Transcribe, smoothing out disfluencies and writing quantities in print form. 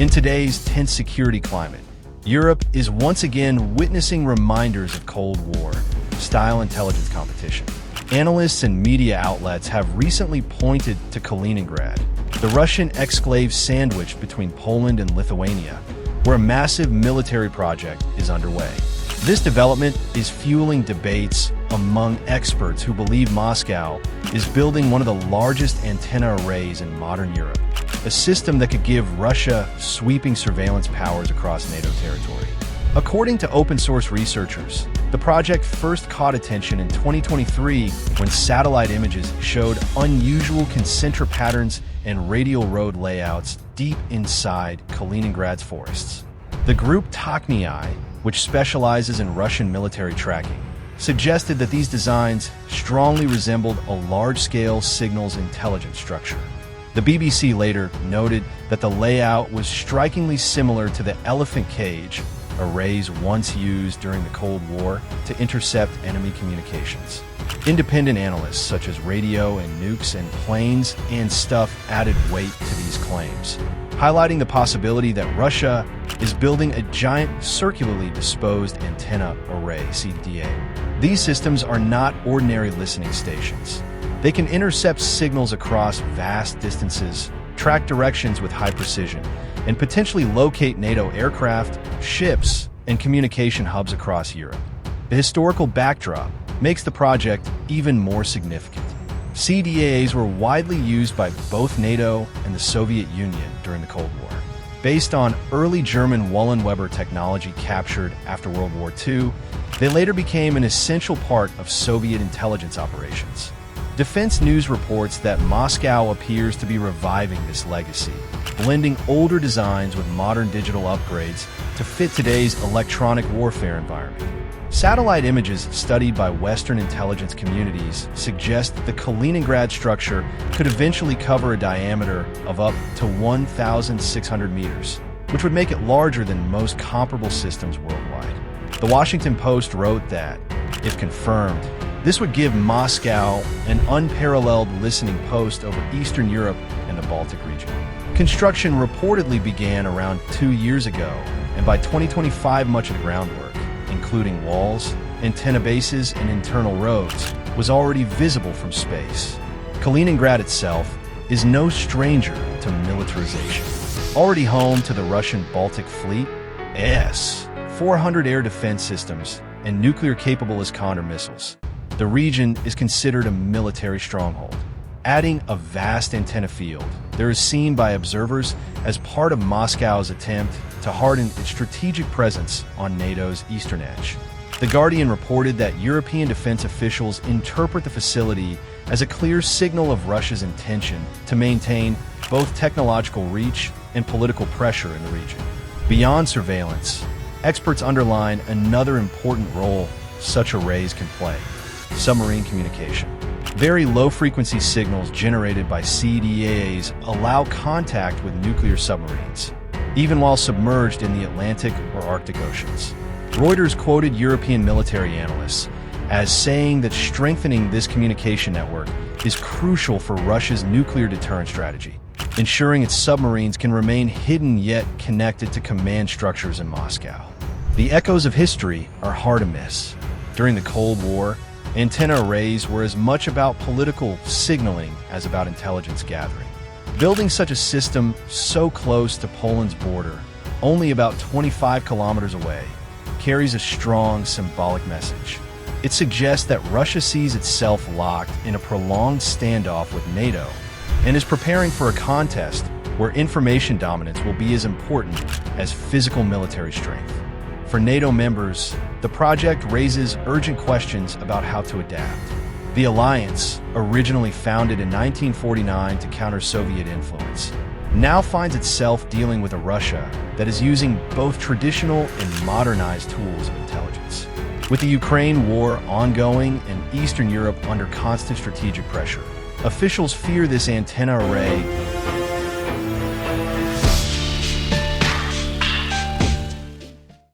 In today's tense security climate, Europe is once again witnessing reminders of Cold War-style intelligence competition. Analysts and media outlets have recently pointed to Kaliningrad, the Russian exclave sandwiched between Poland and Lithuania, where a massive military project is underway. This development is fueling debates among experts who believe Moscow is building one of the largest antenna arrays in modern Europe, a system that could give Russia sweeping surveillance powers across NATO territory. According to open-source researchers, the project first caught attention in 2023 when satellite images showed unusual concentric patterns and radial road layouts deep inside Kaliningrad's forests. The group TACNI, which specializes in Russian military tracking, suggested that these designs strongly resembled a large-scale signals intelligence structure. The BBC later noted that the layout was strikingly similar to the elephant cage arrays once used during the Cold War to intercept enemy communications. Independent analysts such as radio and nukes and planes and stuff added weight to these claims, highlighting the possibility that Russia is building a giant circularly disposed antenna array, CDA. These systems are not ordinary listening stations. They can intercept signals across vast distances, track directions with high precision, and potentially locate NATO aircraft, ships, and communication hubs across Europe. The historical backdrop makes the project even more significant. CDAs were widely used by both NATO and the Soviet Union during the Cold War. Based on early German Wallenweber technology captured after World War II, they later became an essential part of Soviet intelligence operations. Defense News reports that Moscow appears to be reviving this legacy, blending older designs with modern digital upgrades to fit today's electronic warfare environment. Satellite images studied by Western intelligence communities suggest that the Kaliningrad structure could eventually cover a diameter of up to 1,600 meters, which would make it larger than most comparable systems worldwide. The Washington Post wrote that, if confirmed, this would give Moscow an unparalleled listening post over Eastern Europe and the Baltic region. Construction reportedly began around 2 years ago, and by 2025 much of the groundwork, including walls, antenna bases, and internal roads, was already visible from space. Kaliningrad itself is no stranger to militarization. Already home to the Russian Baltic Fleet, 400 air defense systems, and nuclear-capable Iskander missiles, the region is considered a military stronghold. Adding a vast antenna field, there is seen by observers as part of Moscow's attempt to harden its strategic presence on NATO's eastern edge. The Guardian reported that European defense officials interpret the facility as a clear signal of Russia's intention to maintain both technological reach and political pressure in the region. Beyond surveillance, experts underline another important role such arrays can play: submarine communication. Very low-frequency signals generated by CDAs allow contact with nuclear submarines, even while submerged in the Atlantic or Arctic Oceans. Reuters quoted European military analysts as saying that strengthening this communication network is crucial for Russia's nuclear deterrent strategy, ensuring its submarines can remain hidden yet connected to command structures in Moscow. The echoes of history are hard to miss. During the Cold War, antenna arrays were as much about political signaling as about intelligence gathering. Building such a system so close to Poland's border, only about 25 kilometers away, carries a strong symbolic message. It suggests that Russia sees itself locked in a prolonged standoff with NATO and is preparing for a contest where information dominance will be as important as physical military strength. For NATO members, the project raises urgent questions about how to adapt. The alliance, originally founded in 1949 to counter Soviet influence, now finds itself dealing with a Russia that is using both traditional and modernized tools of intelligence. With the Ukraine war ongoing and Eastern Europe under constant strategic pressure, officials fear this antenna array